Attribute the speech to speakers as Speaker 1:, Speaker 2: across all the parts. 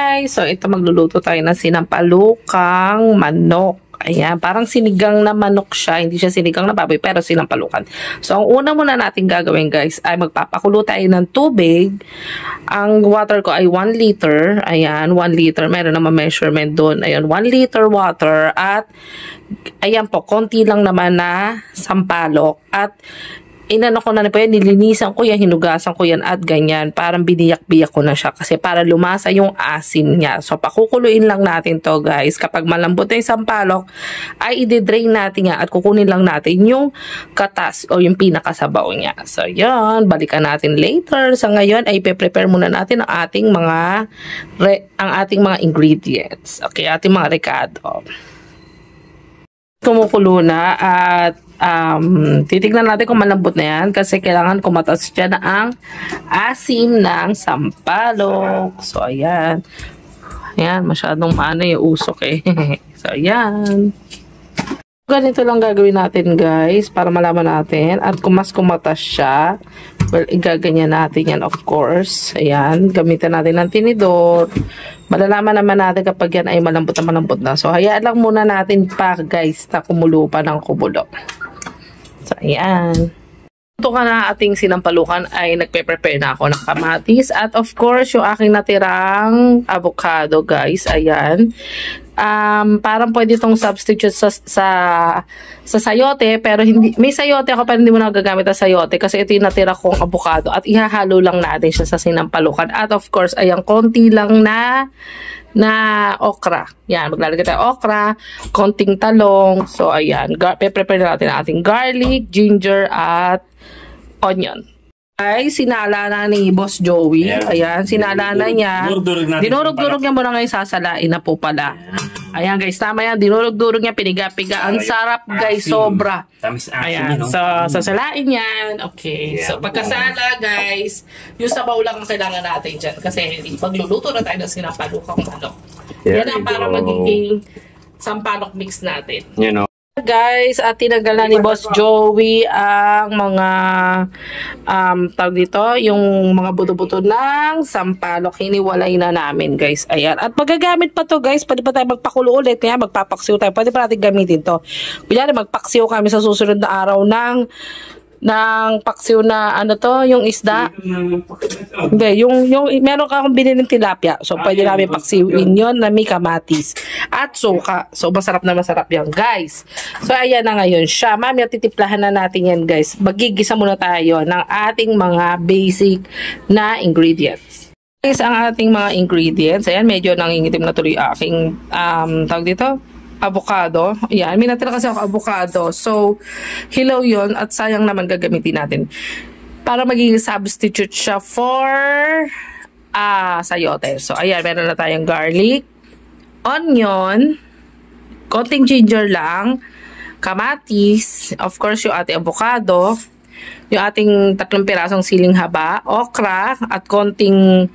Speaker 1: guys, so ito magluluto tayo ng sinampalukang manok. Ayan, parang sinigang na manok siya. Hindi siya sinigang na baboy, pero sinampalukan. So, ang una muna natin gagawin guys, ay magpapakulo tayo ng tubig. Ang water ko ay 1 liter. Ayan, 1 liter. Meron naman measurement doon. Ayan, 1 liter water. At, ayan po, konti lang naman na sampalok. At, inano ko na po yan, nilinisan ko yan, hinugasan ko yan at ganyan. Parang biniyak-biyak ko na siya kasi para lumasa yung asin niya. So, pakukuluin lang natin to guys. Kapag malambot na yung sampalok, ay i-drain natin yan at kukunin lang natin yung katas o yung pinakasabaw niya. So, yan. Balikan natin later. Sa ngayon, ay prepare muna natin ang ating mga ingredients. Okay, ating mga recado. Kumukulo na at titignan natin kung malambot na yan kasi kailangan kumatas dyan ang asim ng sampalok. So, ayan. Ayan, masyadong maano yung usok eh. So, ayan. Ganito lang gagawin natin guys para malaman natin at kung mas kumatas siya, well, igaganyan natin yan of course. Ayan, gamitan natin ng tinidor. Malalaman naman natin kapag yan ay malambot na. So, hayaan lang muna natin pa guys na kumulo pa ng kumulo. So, ayan. Ito ka na ating sinampalukan ay nagpe-prepare na ako ng kamatis. At of course, yung aking natirang avocado guys. Ayan. Parang pwede itong substitute sa sayote. Pero hindi, may sayote ako pero hindi mo na gagamit ang sayote. Kasi ito yung natira kong avocado. At ihahalo lang natin siya sa sinampalukan. At of course, ayan, konti lang na okra. Yan, maglalagay tayo okra, konting talong. So, ayan, prepare natin ang ating garlic, ginger, at onion. Ay, sinala na ni Boss Joey. Ayan, sinala na niya. Dinurog-durog niya muna ngayon, sasalain na po pala. Ayan guys, tama yan. Dinurog-durog niya, piniga-piga. Ang sarap guys, sobra. Ayan, so sasalain yan. Okay, so pagkasala guys, yung sabaw lang ang kailangan natin dyan. Kasi magluluto na tayo ng sinampalukang manok. Yan ang para magiging sampalok mix natin. You know. Guys, at tinanggal na ni Boss Joey ang mga tawag dito, yung mga buto-buto ng sampalok. Hiniwalay na namin guys. Ayan. At magagamit pa to guys. Pwede pa tayo magpakulo ulit. Kaya magpapaksiw tayo. Pwede pa natin gamitin to. Kunyari magpaksiw kami sa susunod na araw ng paksiw na ano to, yung isda. Hindi, yung meron ka akong binili ng tilapia. So, pwede namin paksiwin yon na may kamatis at suka. So, masarap na masarap yan, guys. So, ayan na ngayon siya. Mami, titiplahan na natin yan, guys. Magigisa muna tayo ng ating mga basic na ingredients. Guys, ang ating mga ingredients, ayan, medyo nangingitim na tuloy aking, tawag dito, avocado. Ayan, may natira kasi ako avocado. So, hilaw yun at sayang naman gagamitin natin. Para magiging substitute siya for sayote. So, ayan, meron na tayong garlic, onion, konting ginger lang, kamatis, of course, yung ating avocado, yung ating 3 pirasong siling haba, okra, at konting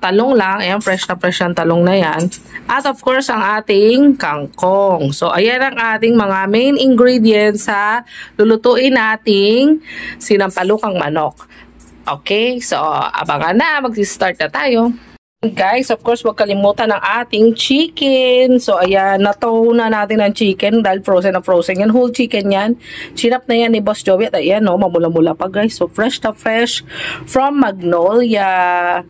Speaker 1: talong lang. Ayan, fresh na talong na yan. At of course, ang ating kangkong. So, ayan ang ating mga main ingredients sa lulutuin nating sinampalukang manok. Okay, so abangan na, mag-start na tayo. Guys, of course, huwag kalimutan ng ating chicken. So, ayan, natow na natin ang chicken dahil frozen na frozen yan. Whole chicken yan. Chinap na yan ni Boss Joey. At ayan, no, mamula-mula pa guys. So, fresh na fresh from Magnolia.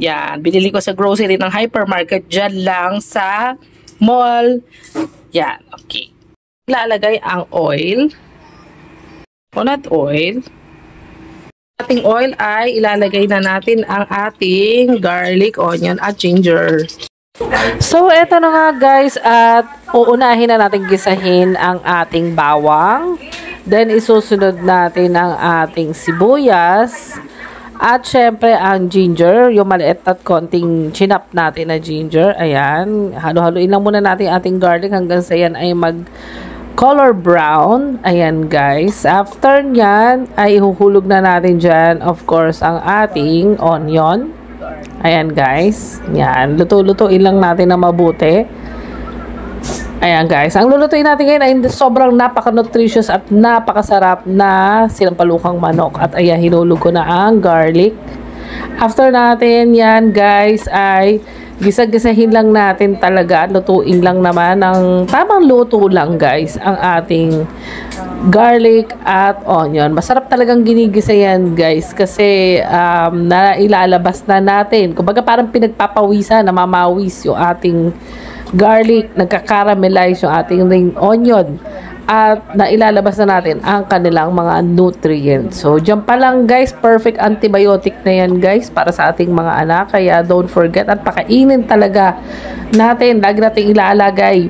Speaker 1: Yan, binili ko sa grocery ng hypermarket dyan lang sa mall. Yan, okay. Ilalagay ang oil. Coconut oil. Ating oil ay ilalagay na natin ang ating garlic, onion at ginger. So, eto na nga guys, at uunahin na natin gisahin ang ating bawang. Then, isusunod natin ang ating sibuyas. At syempre, ang ginger, yung maliit at konting chinap natin na ginger. Ayan, halo-haloin lang muna natin ating garlic hanggang sa yan ay color brown. Ayan guys. After nyan, ay ihuhulog na natin dyan, of course, ang ating onion. Ayan guys. Yan. Luto-lutuin lang natin na mabuti. Ayan guys. Ang lulutuin natin ngayon ay sobrang napaka-nutritious at napakasarap na sinampalukang manok. At ayan, hinulog ko na ang garlic. After natin yan guys ay gisa-gisahin lang natin talaga, lutuin lang naman ng tamang luto lang guys ang ating garlic at onion. Masarap talagang ginigisa yan guys kasi nailalabas na natin. Kumbaga parang pinagpapawisan, namamawis yung ating garlic, nagka-caramelize yung ating ring onion at nailalabas na natin ang kanilang mga nutrients. So, dyan pa lang guys, perfect antibiotic na yan guys para sa ating mga anak. Kaya don't forget at pakainin talaga natin. Lagi natin ilalagay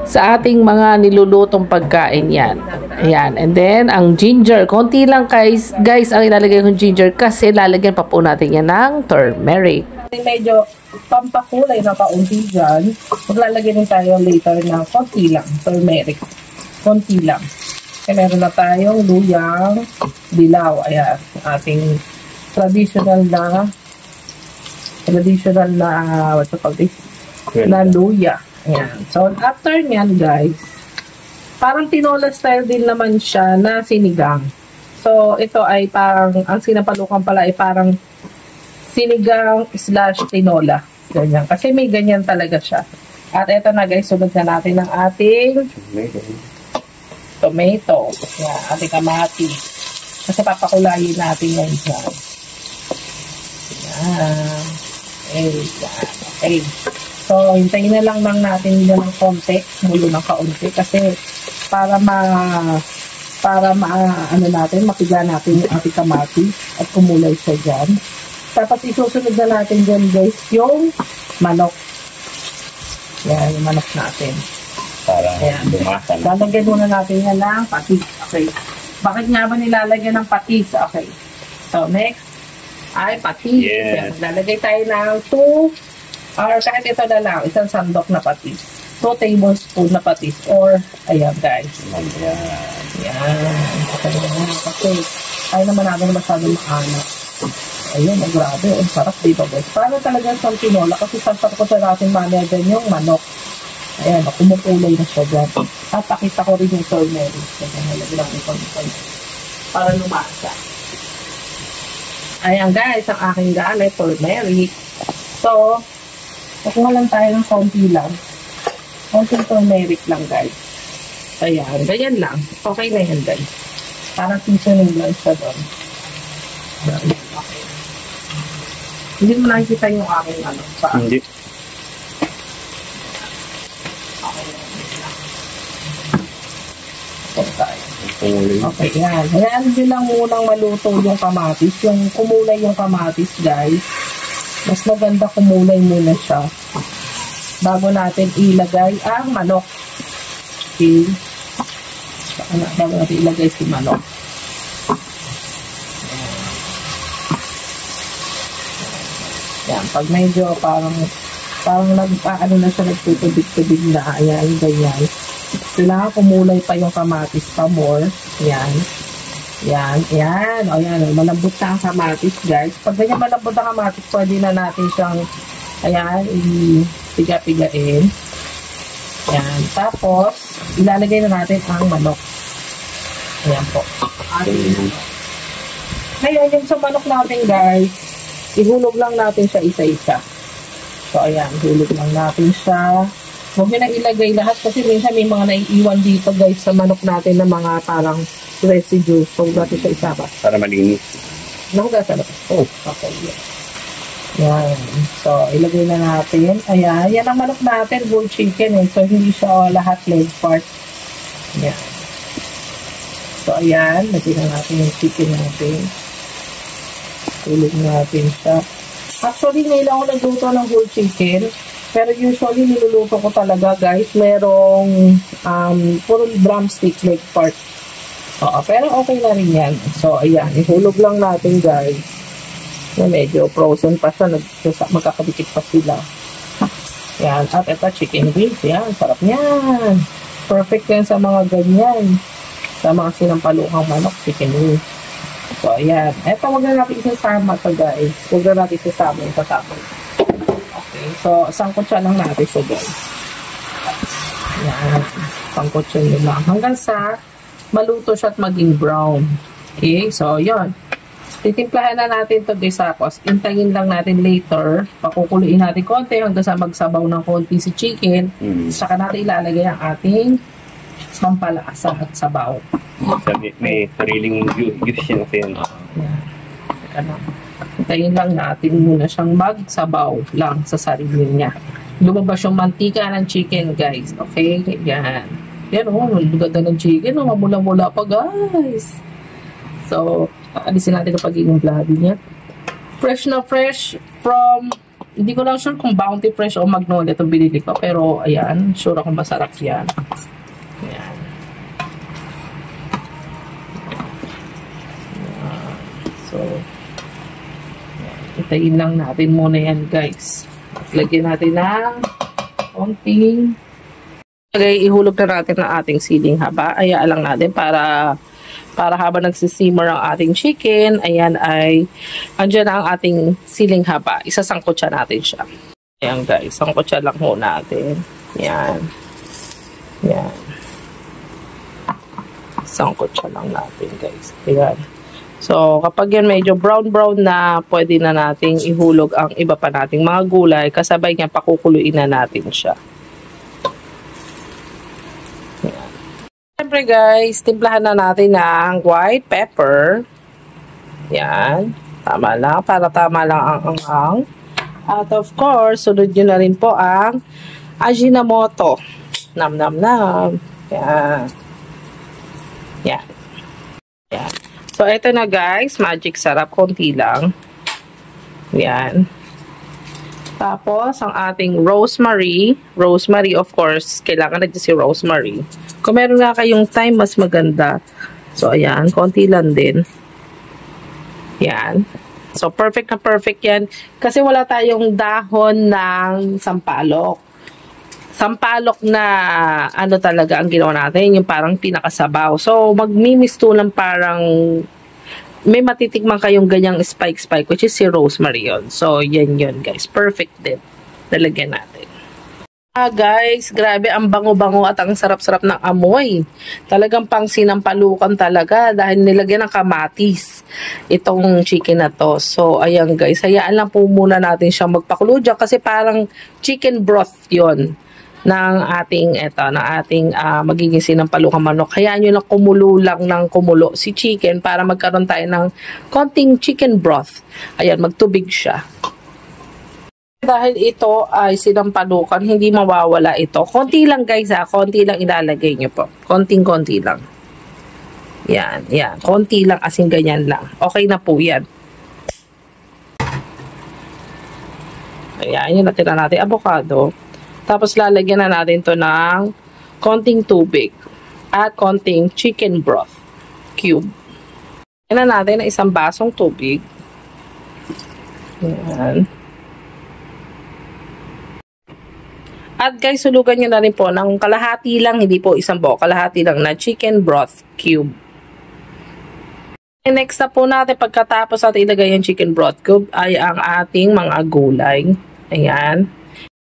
Speaker 1: sa ating mga nilulutong pagkain yan. Ayan. And then, ang ginger. Konti lang guys, ang ilalagay kong ginger kasi lalagyan pa po natin yan ng turmeric. Medyo pampakulay na kaunti dyan. Maglalagay din tayo later ng konti lang, turmeric. Konti lang. Kaya meron na tayong luyang dilaw. Ayan, ating traditional na what's it called this? Na luya. Ayan. So, after nyan, guys, parang tinola style din naman siya na sinigang. So, ito ay parang, ang sinapalukan pala ay parang sinigang / tinola. Ganyan. Kasi may ganyan talaga siya. At ito na guys, sunod na natin ang ating tomato. Yan, ating kamatis. Kasi papakulayin natin yan dyan. Yan. Okay. So, hintayin na lang natin yan ng konti. Mulo ng kaunti. Kasi para mapiga natin yung ating kamatis at kumulay siya dyan. Tapos isusunod na natin dyan guys yung manok. Yan, yung manok natin.
Speaker 2: Para lumasan.
Speaker 1: Lalagyan muna natin yan ng patis. Okay. Bakit nga ba nilalagyan ng patis? Okay. So, next ay patis.
Speaker 2: Yes.
Speaker 1: Yan. Lalagay tayo ng 2 or kahit ito na lang, isang sandok na patis. 2 tablespoon na patis or, ayan guys. Yan. Kasi, ayaw naman natin masyadong maanak. Ayun, grabe. Ang sarap dito guys. Para talagang sa tinola kasi sasarap ko sa natin mamaya dyan yung manok. Ayan, kumukulay na siya dyan. At pakita ko rin yung turmeric. Nalagyan ko para lumasa. Ayan guys, ang aking gamit, turmeric. So, kukuha lang tayo ng konti lang. Konting turmeric lang guys. Ayan, ganyan lang. Okay na yan guys. Parang seasoning lang siya doon. Okay. Hindi mo nakikita yung aking paa.
Speaker 2: Hindi.
Speaker 1: Okay, yan. Hayaan din lang munang maluto yung kamatis. Yung kumulay yung kamatis, guys. Mas maganda kumulay muna siya. Bago natin ilagay ang manok. Okay. Bago natin ilagay si manok. Yan. Pag medyo parang nag-ano na siya, nagtutubig-tubig na. Ayan, ganyan. Kailangan kumulay pa yung kamatis pa more. Yan. Yan. Yan. O yan. Malambot na ang kamatis, guys. Pag ganyan malambot ang kamatis, pwede na natin siyang, ayan, ipiga-pigain. Yan. Tapos, ilalagay na natin ang manok. Ayan po. Ngayon, yung sa manok natin, guys, ihulog lang natin siya isa-isa. So, ayan. Hulog lang natin siya. Huwag nyo nang ilagay lahat kasi minsan may mga naiiwan dito guys sa manok natin na mga parang residue. So, huwag natin siya isama.
Speaker 2: Para malinis.
Speaker 1: Nahugasan na. Oh, okay. Yan. So, ilagay na natin. Ayan. Yan ang manok natin. Whole chicken eh. So, hindi siya lahat leg part. Yan. So, ayan. Lagyan na natin yung chicken natin. Tulog natin siya. Actually, ngayon ako nagluto ng whole chicken. Pero usually, niluluto ko talaga, guys. Merong puro drumstick leg part. Oo, pero okay na rin yan. So, ayan. Ihulog lang natin, guys. Na medyo frozen pa siya. Magkakadikit pa sila. Yan. At ito, chicken wings. Yan. Sarap yan. Perfect yan sa mga ganyan. Sa mga sinampalukang manok, chicken wings. So, ayan. Ito, huwag na natin isasama ito, guys. Huwag na natin isasama yung tatapos. So, sangkot siya lang natin so guys. Yan. Sangkot siya nila. Hanggang sa maluto siya at maging brown. Okay? So, yun. Titimplahan na natin to guys, tapos intayin lang natin later. Pakukuluin natin konti hanggang sa magsabaw ng konti si chicken. Saka natin ilalagay ang ating pampalasa at sabaw.
Speaker 2: May sariling juice siya kasi yun.
Speaker 1: Intayin lang natin muna siyang magsabaw lang sa sarili niya. Lumabas yung mantika ng chicken guys. Okay? Yan. Yan o, ganda ng chicken. Mamula-mula pa guys. So, alisin natin ang pagiging bloody niya. Fresh na fresh from, hindi ko lang sure kung Bounty Fresh o Magnolia itong binili ko. Pero, ayan, sure ako masarap yan. Ayan. So, itayin lang natin muna yan guys. Lagyan natin ng konting. Okay, ihulog na natin ang ating siling haba. Hayaan lang natin para habang nagsisimmer ang ating chicken, ayan ay, andyan na ang ating siling haba. Isasangkot siya natin siya. Ayan guys, sangkot siya lang ho natin. Ayan. Ayan. Sangkot siya lang natin guys. Ayan. So, kapag yan medyo brown-brown na, pwede na nating ihulog ang iba pa nating mga gulay. Kasabay niya, pakukuluin na natin siya. Siyempre guys, timplahan na natin ng white pepper. Yan. Tama lang. Para tama lang ang anghang. At of course, sunod nyo na rin po ang Ajinomoto. Nam nam nam. Yan. Yan. Yan. So, ito na guys. Magic sarap. Konti lang. Yan. Tapos, ang ating rosemary. Rosemary, of course, kailangan na si rosemary. Kung meron nga kayong time, mas maganda. So, ayan. Konti lang din. Yan. So, perfect na perfect yan. Kasi wala tayong dahon ng sampalok. Sampalok na, ano talaga ang ginawa natin, yung parang pinakasabaw. So, magmimisto lang parang may matitikman kayong ganyang spike which is si rosemary yun. So, yan yun guys. Perfect din. Nalagyan natin. Guys, grabe ang bango-bango at ang sarap-sarap ng amoy. Talagang pang sinampalukan talaga dahil nilagyan ng kamatis itong chicken na to. So, ayan guys. Hayaan lang po muna natin siyang magpakulo dyan kasi parang chicken broth yon ng ating magiging sinampalukang manok. Hayaan nyo lang kumulo lang ng kumulo si chicken para magkaroon tayo ng konting chicken broth. Ayan, magtubig siya. Dahil ito ay sinampalukan, hindi mawawala ito. Konti lang guys ha, konti lang ilalagay nyo po. Konting-konti lang. Yan, yan. Konti lang asin ganyan lang. Okay na po yan. Ayan, yun natira natin avocado. Tapos lalagyan na natin to ng konting tubig at konting chicken broth cube. Lagyan na natin ng isang basong tubig. Ayan. At guys, sulugan nyo na rin po ng kalahati lang, hindi po isang buo, kalahati lang na chicken broth cube. And next na po natin, pagkatapos natin ilagay yung chicken broth cube, ay ang ating mga gulay. Ayan.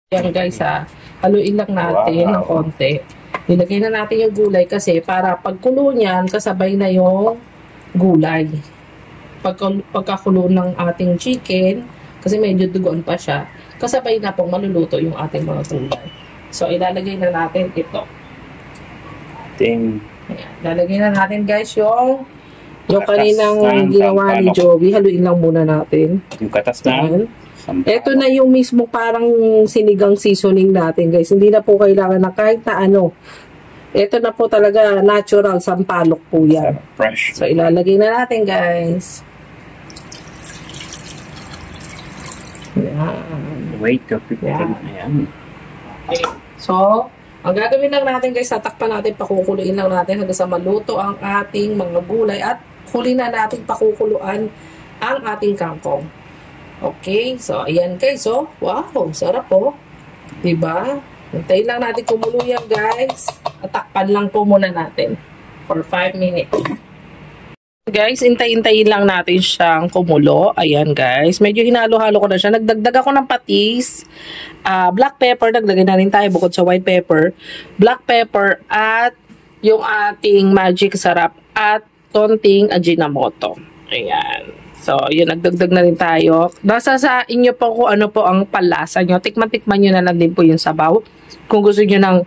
Speaker 1: Ayan guys ha, haluin lang natin ng konti. Nilagay na natin yung gulay kasi para pagkulo niyan, kasabay na yung gulay. Pagkakulo ng ating chicken, kasi medyo dugoon pa siya, kasabay na pong maluluto yung ating mga gulay. So, ilalagay na natin ito.
Speaker 2: Ayan,
Speaker 1: lalagay na natin guys yung kaninang ginawa ni Joby. Haluin lang muna natin.
Speaker 2: Yung katas na.
Speaker 1: Ito na yung mismo parang sinigang seasoning natin guys. Hindi na po kailangan na kahit na ano. Ito na po talaga natural sampalok po yan.
Speaker 2: Fresh.
Speaker 1: So, ilalagay na natin guys. Ayan.
Speaker 2: Wait, ayan.
Speaker 1: Okay. So, ang gagawin lang natin guys, tatakpan natin, pakukuluin lang natin hanggang sa maluto ang ating mga gulay at huli na natin pakukuluan ang ating kangkong. Okay, so ayan guys, so wow, sarap po. Diba? Hintayin lang natin kumulo yan guys. At takpan lang po muna natin for 5 minutes. Guys, intay-intayin lang natin siyang kumulo. Ayan guys. Medyo hinalo-halo ko na siya. Nagdagdag ako ng patis. Black pepper. Nagdagdag na rin tayo bukod sa white pepper. Black pepper at yung ating magic sarap at konting Ajinomoto. Ayan. So, yun, nagdagdag na rin tayo. Nasa sa inyo po kung ano po ang palasa nyo. Tikman-tikman nyo na lang din po yung sabaw. Kung gusto nyo ng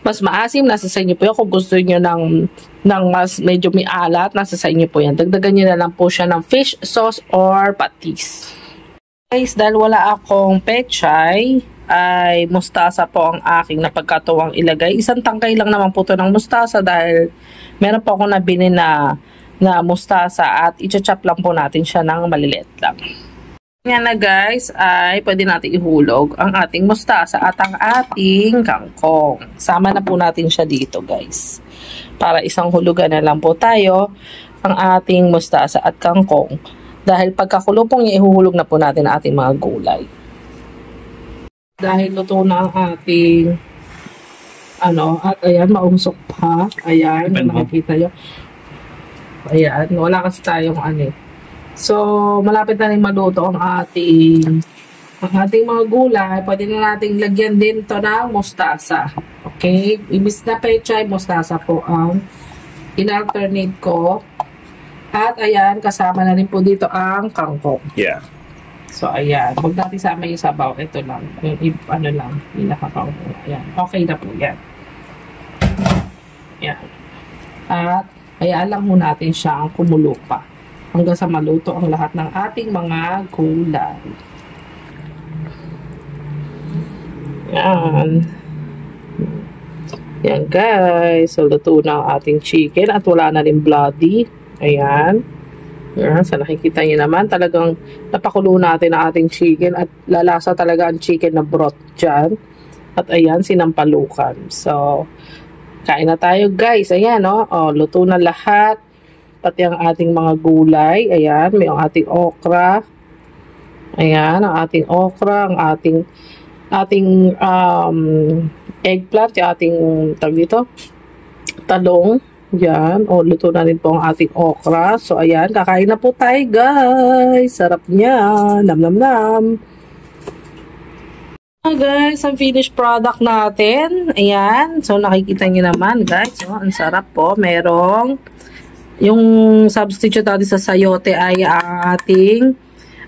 Speaker 1: mas maasim, nasa sa inyo po yun. Kung gusto nyo ng mas medyo may alat, nasa sa inyo po yan. Dagdagan nyo na lang po siya ng fish sauce or patis. Guys, dahil wala akong pechay, ay mustasa po ang aking napagkatuwang ilagay. Isang tangkay lang naman po ito ng mustasa dahil meron po ako nabili na mustasa at i-chop lang po natin siya ng maliliit lang. Yan na guys, ay pwede natin ihulog ang ating mustasa at ang ating kangkong. Sama na po natin siya dito guys. Para isang hulugan na lang po tayo ang ating mustasa at kangkong. Dahil pagkakulo pong ihuhulog na po natin ang ating mga gulay. Dahil luto na ang ating at ayan, mausok pa. Ayan, nakikita nyo. Ayan, wala kasi tayong So, malapit na rin maluto ang ating mga gulay. Pwede na nating lagyan din to ng mustasa. Okay? Ibis na pechay, mustasa po ang in-alternate ko. At ayan, kasama na rin po dito ang kangkong.
Speaker 2: Yeah.
Speaker 1: So, ayan. Huwag natin sama yung sabaw. Ito lang. Yung nakakangkong. Ayan. Okay na po yan. Ayan. At, hayaan lang muna natin siyang kumulo pa. Hanggang sa maluto ang lahat ng ating mga gulay. Ayan. Ayan guys. So, luto na ang ating chicken. At wala na rin bloody. Ayan. Ayan, sa nakikita nyo naman, talagang napakulo natin ang ating chicken at lalasa talaga ang chicken na broth dyan. At ayan, sinampalukan. So, kain na tayo guys. Ayan, luto na lahat. Pati ang ating mga gulay. Ayan, may ang ating okra. Ayan, ang ating okra, ang ating eggplant, yung ating talong. Yan, luto na rin po ang ating okra. So, ayan, kakain na po tayo, guys. Sarap niya. Nam, nam, nam. Guys, ang finished product natin. Ayan. So, nakikita niyo naman, guys. Ang sarap po. Merong, yung substitute natin sa sayote ay ang ating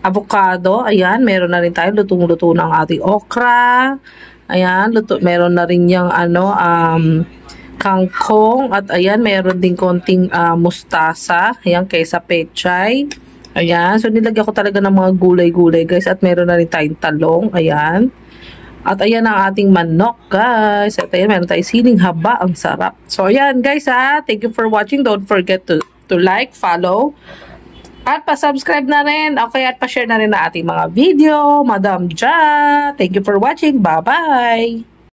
Speaker 1: avocado. Ayan, meron na rin tayo. Lutong-luto ng ating okra. Ayan, meron na rin yung, kangkong at ayan meron din konting mustasa ayan kaysa pechay ayan so nilagyan ko talaga ng mga gulay-gulay guys at meron na rin tayong talong ayan at ayan ang ating manok guys at ayan meron tayong siling haba ang sarap so ayan guys thank you for watching don't forget to like, follow at pa-subscribe na rin okay at pa-share na rin na ating mga video Madam Ja thank you for watching bye bye